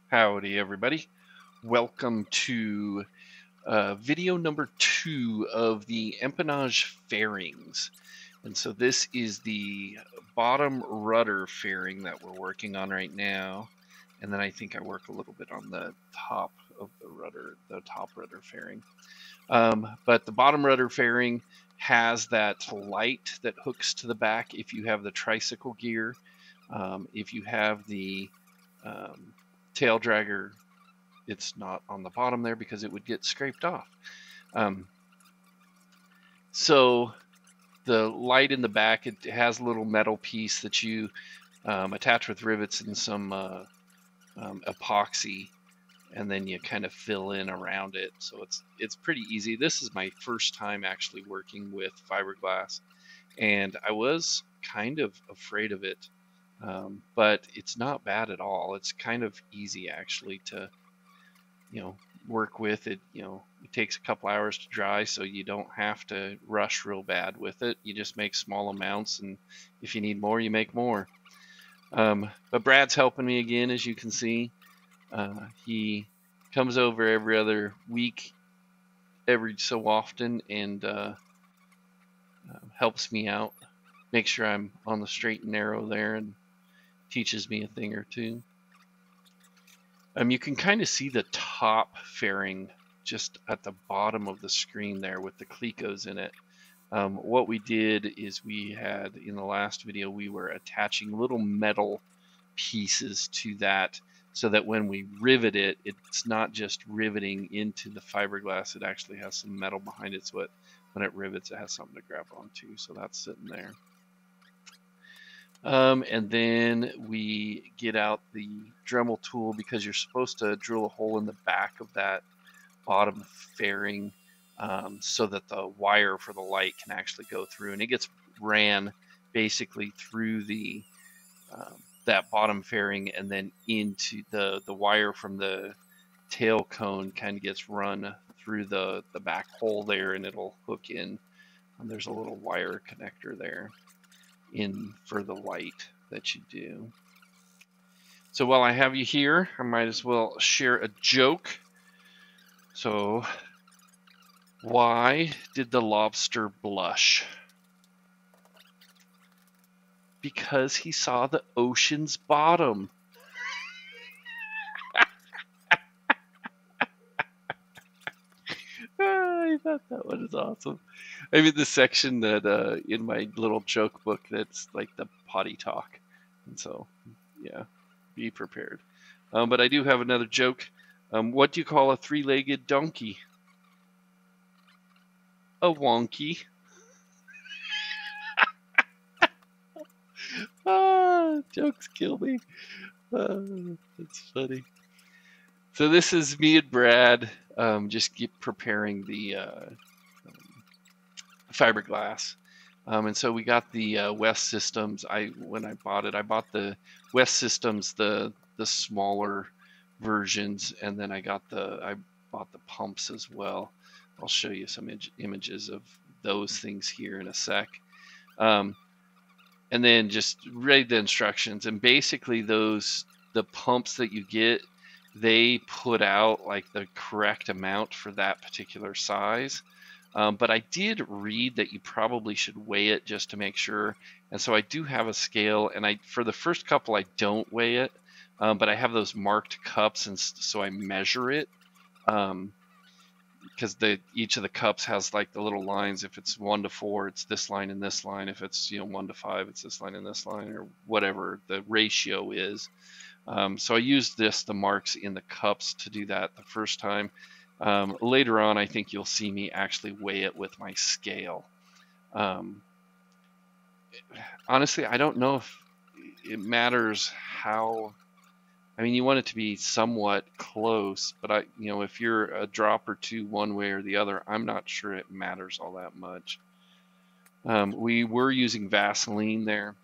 Howdy everybody. Welcome to video number 2 of the Empennage Fairings. And so this is the bottom rudder fairing that we're working on right now. And then I think I work a little bit on the top of the top rudder fairing. But the bottom rudder fairing has that light that hooks to the back if you have the tricycle gear. If you have the tail dragger, it's not on the bottom there because it would get scraped off. So the light in the back, it has a little metal piece that you attach with rivets and some epoxy, and then you kind of fill in around it. So it's pretty easy. This is my first time actually working with fiberglass, and I was kind of afraid of it, but it's not bad at all. It's kind of easy actually to work with it. It takes a couple hours to dry, so you don't have to rush real bad with it. You just make small amounts, and if you need more, you make more. But Brad's helping me again, as you can see. He comes over every other week, every so often, and helps me out, make sure I'm on the straight and narrow there, and teaches me a thing or two. You can kind of see the top fairing just at the bottom of the screen there with the clecos in it. What we did is we had, in the last video, we were attaching little metal pieces to that so that when we rivet it, it's not just riveting into the fiberglass, it actually has some metal behind it, so when it rivets, it has something to grab onto. So that's sitting there. And then we get out the Dremel tool, because you're supposed to drill a hole in the back of that bottom fairing so that the wire for the light can actually go through, and it gets ran basically through the that bottom fairing, and then into the wire from the tail cone kind of gets run through the back hole there, and it'll hook in, and there's a little wire connector there in for the light that you do. So while I have you here, I might as well share a joke. So, why did the lobster blush? Because he saw the ocean's bottom. I thought that one is awesome. I'm in the section that in my little joke book that's like the potty talk, and so yeah, be prepared. But I do have another joke. What do you call a three-legged donkey? A wonky. Jokes kill me. That's funny. So this is me and Brad just preparing the fiberglass. And so we got the West Systems. When I bought it, I bought the West Systems, the smaller versions, and then I bought the pumps as well. I'll show you some images of those things here in a sec. And then just read the instructions, and basically the pumps that you get, they put out like the correct amount for that particular size. But I did read that you probably should weigh it just to make sure. And so I do have a scale, and for the first couple I don't weigh it, but I have those marked cups, and so I measure it. Because each of the cups has like the little lines. If it's 1 to 4, it's this line and this line. If it's 1 to 5, it's this line and this line, or whatever the ratio is. So I used the marks in the cups to do that the first time. Later on, I think you'll see me actually weigh it with my scale. Honestly, I don't know if it matters how. I mean, you want it to be somewhat close, but if you're a drop or two one way or the other, I'm not sure it matters all that much. We were using Vaseline there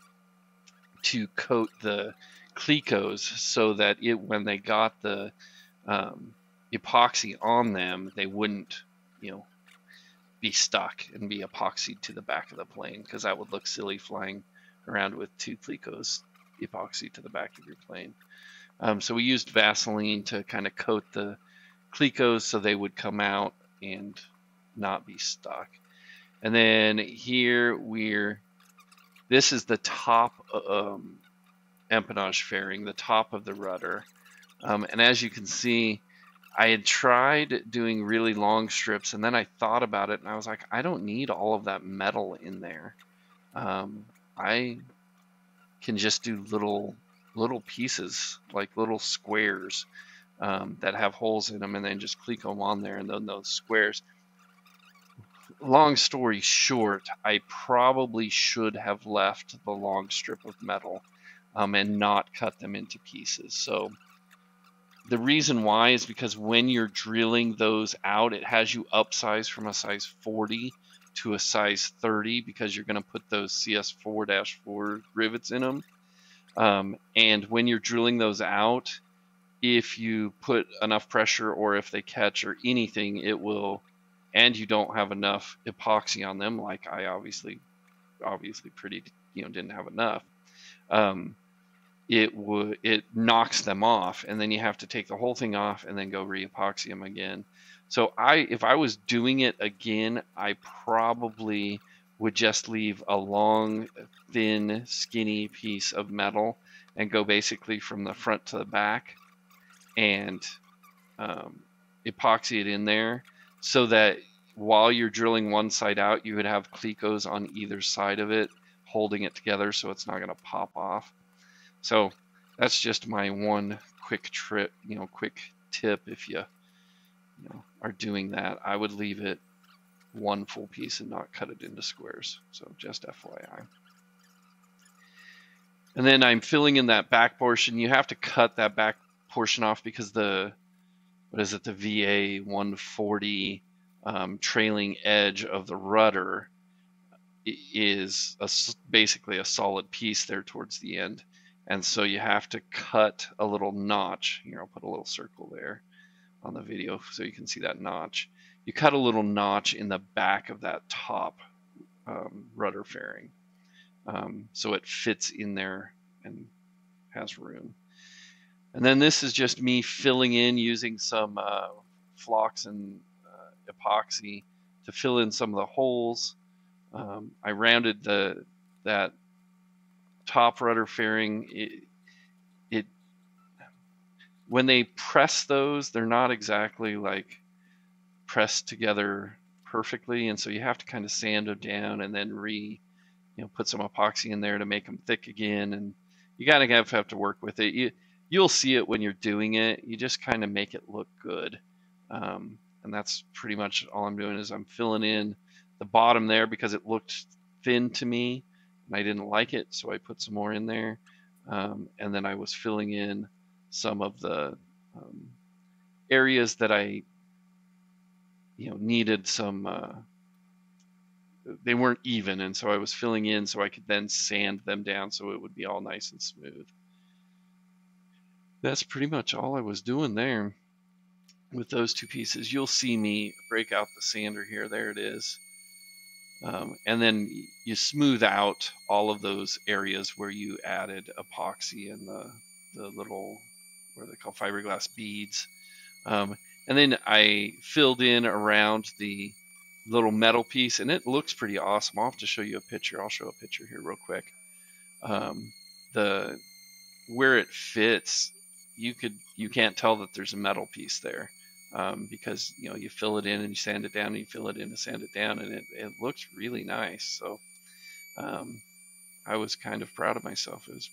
to coat the clecos so that when they got the epoxy on them, they wouldn't, be stuck and be epoxied to the back of the plane, because that would look silly flying around with 2 clecos epoxy to the back of your plane. So we used Vaseline to kind of coat the clecos so they would come out and not be stuck. And then here this is the top empennage fairing, the top of the rudder. And as you can see, I had tried doing really long strips, and then I thought about it, and I was like, I don't need all of that metal in there. I can just do little pieces, like little squares that have holes in them, and then just click them on there, and then those squares. Long story short, I probably should have left the long strip of metal and not cut them into pieces. So the reason why is because when you're drilling those out, it has you upsize from a size 40 to a size 30 because you're going to put those CS4-4 rivets in them. And when you're drilling those out, if you put enough pressure or if they catch or anything, it will, and you don't have enough epoxy on them, like I obviously didn't have enough. It knocks them off, and then you have to take the whole thing off and then go re-epoxy them again. So if I was doing it again, I probably would just leave a long, thin, skinny piece of metal and go basically from the front to the back and epoxy it in there so that while you're drilling one side out, you would have clecos on either side of it holding it together so it's not going to pop off. So that's just my one quick tip. If you are doing that, I would leave it one full piece and not cut it into squares. So just FYI. And then I'm filling in that back portion. You have to cut that back portion off because the VA 140 trailing edge of the rudder is basically a solid piece there towards the end. And so you have to cut a little notch. Here, I'll put a little circle there on the video so you can see that notch. You cut a little notch in the back of that top rudder fairing so it fits in there and has room. And then this is just me filling in using some flocks and epoxy to fill in some of the holes. I rounded that top rudder fairing. When they press those, they're not exactly like pressed together perfectly, and so you have to kind of sand them down and then put some epoxy in there to make them thick again, and you gotta have to work with it. You'll see it when you're doing it. You just kind of make it look good, and that's pretty much all I'm doing is I'm filling in the bottom there because it looked thin to me and I didn't like it, so I put some more in there, and then I was filling in some of the areas that I needed some they weren't even, and so I was filling in so I could then sand them down so it would be all nice and smooth. That's pretty much all I was doing there with those two pieces. You'll see me break out the sander here. There it is. And then you smooth out all of those areas where you added epoxy and the little, what are they called, fiberglass beads. And then I filled in around the little metal piece, and it looks pretty awesome. I'll have to show you a picture. I'll show a picture here real quick. Where it fits, you can't tell that there's a metal piece there. Because you fill it in and you sand it down, and you fill it in and sand it down, and it looks really nice. So I was kind of proud of myself. It was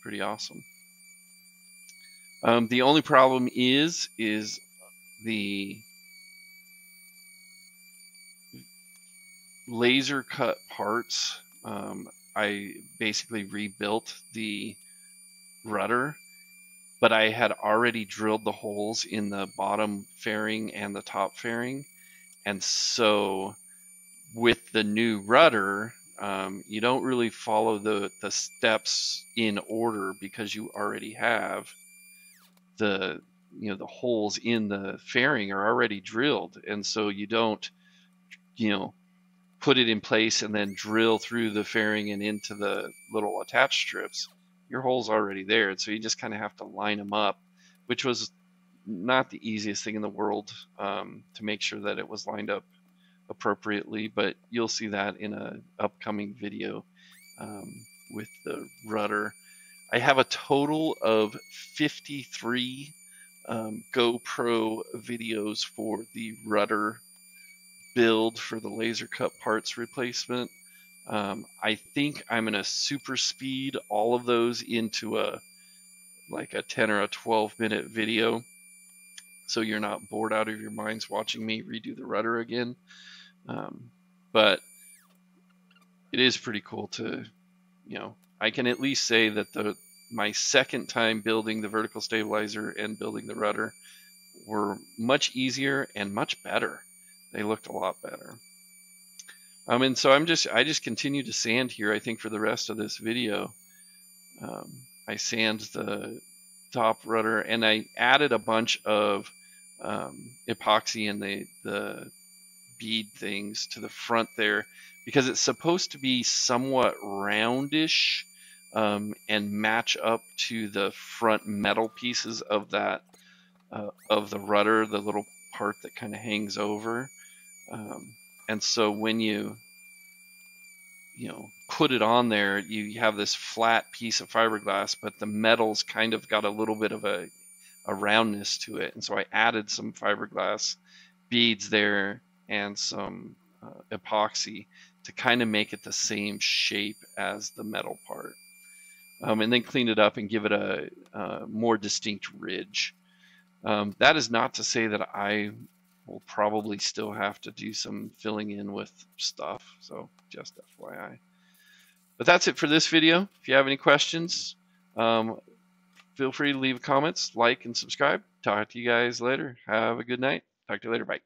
pretty awesome. The only problem is the laser cut parts. I basically rebuilt the rudder, but I had already drilled the holes in the bottom fairing and the top fairing. And so with the new rudder, you don't really follow the steps in order because you already have the holes in the fairing are already drilled. And so you don't, put it in place and then drill through the fairing and into the little attach strips. your hole's already there. And so you just kind of have to line them up, which was not the easiest thing in the world, to make sure that it was lined up appropriately, but you'll see that in a upcoming video with the rudder. I have a total of 53 GoPro videos for the rudder build for the laser cut parts replacement. I think I'm gonna super speed all of those into like a 10 or a 12-minute video, so you're not bored out of your minds watching me redo the rudder again. But it is pretty cool to, I can at least say that my second time building the vertical stabilizer and building the rudder were much easier and much better. They looked a lot better. And so I just continue to sand here, I think, for the rest of this video. I sand the top rudder, and I added a bunch of epoxy and the bead things to the front there, because it's supposed to be somewhat roundish and match up to the front metal pieces of that of the rudder, the little part that kind of hangs over. And so when you put it on there, you have this flat piece of fiberglass, but the metal's kind of got a little bit of a roundness to it. And so I added some fiberglass beads there and some epoxy to kind of make it the same shape as the metal part, and then clean it up and give it a more distinct ridge. That is not to say that I will probably still have to do some filling in with stuff, so just FYI. But that's it for this video. If you have any questions, feel free to leave comments, like, and subscribe. Talk to you guys later. Have a good night. Talk to you later. Bye.